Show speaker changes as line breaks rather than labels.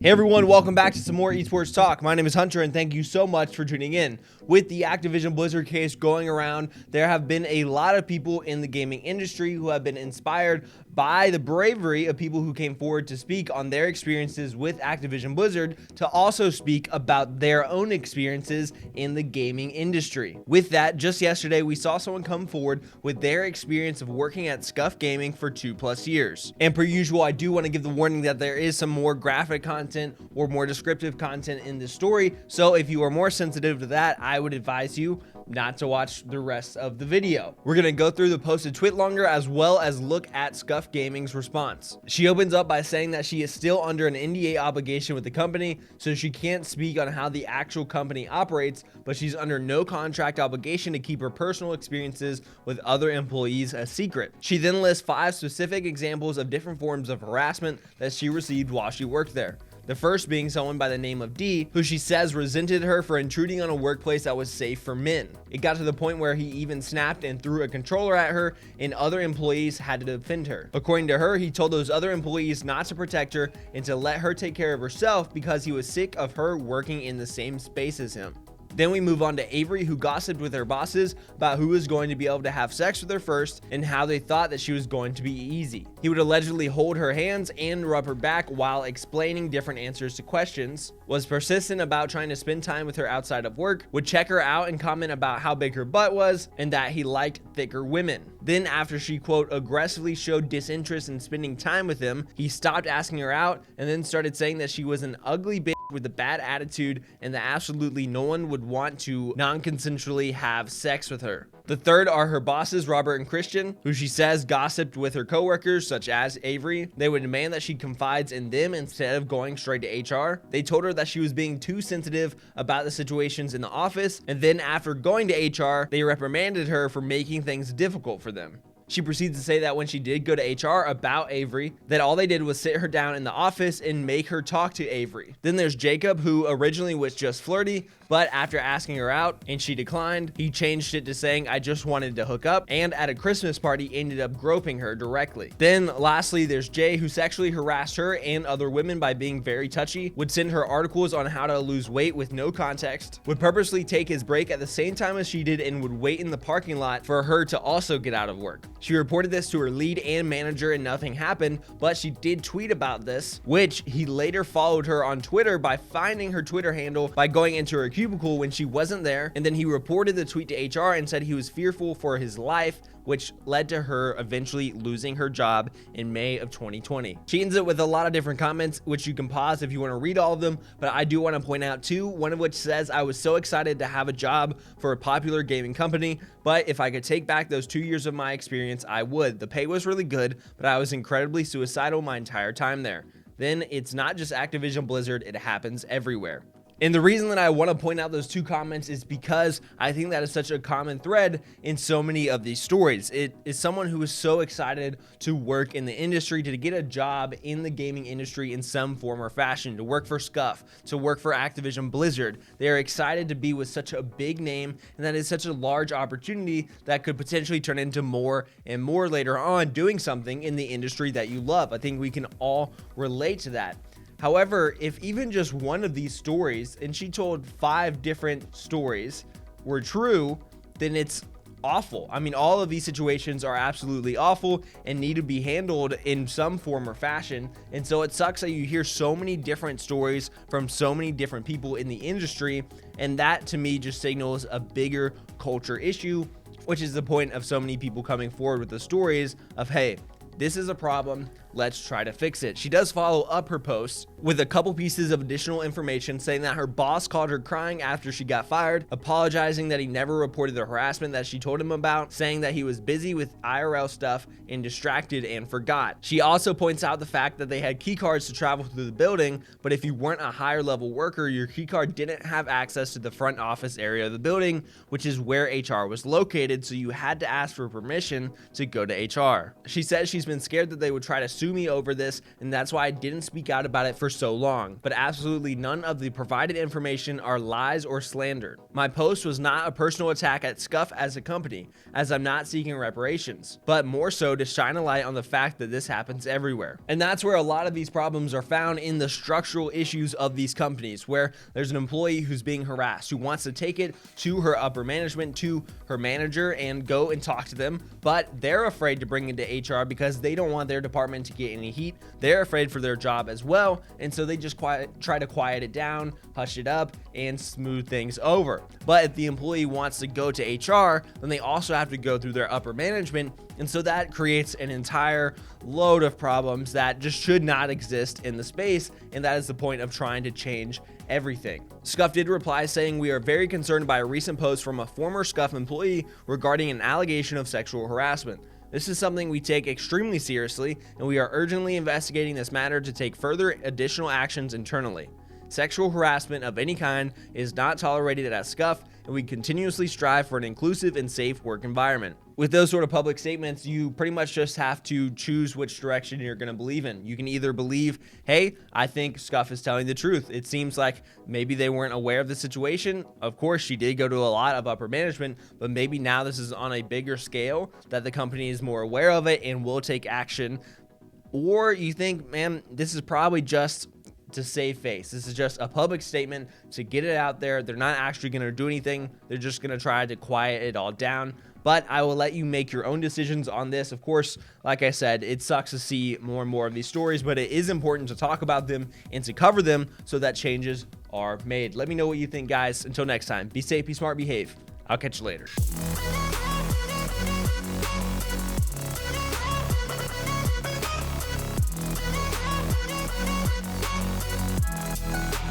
Hey everyone, welcome back to some more Esports Talk. My name is Hunter and thank you so much for tuning in. With the Activision Blizzard case going around, there have been a lot of people in the gaming industry who have been inspired by the bravery of people who came forward to speak on their experiences with Activision Blizzard to also speak about their own experiences in the gaming industry. With that, just yesterday we saw someone come forward with their experience of working at Scuf Gaming for 2+ years. And per usual, I do want to give the warning that there is some more graphic content or more descriptive content in this story, so if you are more sensitive to that, I would advise you not to watch the rest of the video. We're going to go through the posted tweet longer as well as look at Scuf Gaming's response. She opens up by saying that she is still under an NDA obligation with the company, so she can't speak on how the actual company operates, but she's under no contract obligation to keep her personal experiences with other employees a secret. She then lists 5 specific examples of different forms of harassment that she received while she worked there. The first being someone by the name of D, who she says resented her for intruding on a workplace that was safe for men. It got to the point where he even snapped and threw a controller at her, and other employees had to defend her. According to her, he told those other employees not to protect her and to let her take care of herself because he was sick of her working in the same space as him. Then we move on to Avery, who gossiped with her bosses about who was going to be able to have sex with her first and how they thought that she was going to be easy. He would allegedly hold her hands and rub her back while explaining different answers to questions, was persistent about trying to spend time with her outside of work, would check her out and comment about how big her butt was, and that he liked thicker women. Then after she, quote, aggressively showed disinterest in spending time with him, he stopped asking her out and then started saying that she was an ugly bitch with a bad attitude and that absolutely no one would want to non-consensually have sex with her. The third are her bosses, Robert and Christian, who she says gossiped with her coworkers, such as Avery. They would demand that she confides in them instead of going straight to HR. They told her that she was being too sensitive about the situations in the office, and then after going to HR, they reprimanded her for making things difficult for them. She proceeds to say that when she did go to HR about Avery, that all they did was sit her down in the office and make her talk to Avery. Then there's Jacob, who originally was just flirty, but after asking her out and she declined, he changed it to saying, I just wanted to hook up, and at a Christmas party ended up groping her directly. Then lastly, there's Jay, who sexually harassed her and other women by being very touchy, would send her articles on how to lose weight with no context, would purposely take his break at the same time as she did, and would wait in the parking lot for her to also get out of work. She reported this to her lead and manager and nothing happened, but she did tweet about this, which he later followed her on Twitter by finding her Twitter handle by going into her cubicle when she wasn't there, and then he reported the tweet to HR and said he was fearful for his life, which led to her eventually losing her job in May of 2020. She ends it with a lot of different comments, which you can pause if you want to read all of them, but I do want to point out 2, one of which says, I was so excited to have a job for a popular gaming company, but if I could take back those 2 years of my experience, I would. The pay was really good, but I was incredibly suicidal my entire time there. Then it's not just Activision Blizzard, it happens everywhere. And the reason that I want to point out those 2 comments is because I think that is such a common thread in so many of these stories. It is someone who is so excited to work in the industry, to get a job in the gaming industry in some form or fashion, to work for Scuf, to work for Activision Blizzard. They are excited to be with such a big name, and that is such a large opportunity that could potentially turn into more and more later on doing something in the industry that you love. I think we can all relate to that. However, if even just one of these stories, and she told 5 different stories, were true, then it's awful. I mean, all of these situations are absolutely awful and need to be handled in some form or fashion. And so it sucks that you hear so many different stories from so many different people in the industry. And that to me just signals a bigger culture issue, which is the point of so many people coming forward with the stories of, hey, this is a problem, let's try to fix it. She does follow up her post with a couple pieces of additional information, saying that her boss called her crying after she got fired, apologizing that he never reported the harassment that she told him about, saying that he was busy with IRL stuff and distracted and forgot. She also points out the fact that they had key cards to travel through the building, but if you weren't a higher level worker, your key card didn't have access to the front office area of the building, which is where HR was located, so you had to ask for permission to go to HR. She says she's been scared that they would try to sue me over this, and that's why I didn't speak out about it for so long. But absolutely none of the provided information are lies or slander. My post was not a personal attack at Scuf as a company, as I'm not seeking reparations, but more so to shine a light on the fact that this happens everywhere. And that's where a lot of these problems are found, in the structural issues of these companies, where there's an employee who's being harassed, who wants to take it to her upper management, to her manager, and go and talk to them, but they're afraid to bring it to HR because they don't want their department to get any heat. They're afraid for their job as well, and so they just try to quiet it down, hush it up, and smooth things over. But if the employee wants to go to HR, then they also have to go through their upper management, and so that creates an entire load of problems that just should not exist in the space, and that is the point of trying to change everything. Scuf did reply saying, "We are very concerned by a recent post from a former Scuf employee regarding an allegation of sexual harassment. This is something we take extremely seriously, and we are urgently investigating this matter to take further additional actions internally. Sexual harassment of any kind is not tolerated at Scuf, and we continuously strive for an inclusive and safe work environment." With those sort of public statements, you pretty much just have to choose which direction you're going to believe in. You can either believe, hey, I think Scuf is telling the truth. It seems like maybe they weren't aware of the situation. Of course, she did go to a lot of upper management, but maybe now this is on a bigger scale, that the company is more aware of it and will take action. Or you think, man, this is probably just to save face. This is just a public statement to get it out there. They're not actually going to do anything. They're just going to try to quiet it all down. But I will let you make your own decisions on this. Of course, like I said, it sucks to see more and more of these stories, but it is important to talk about them and to cover them so that changes are made. Let me know what you think, guys. Until next time, be safe, be smart, behave. I'll catch you later.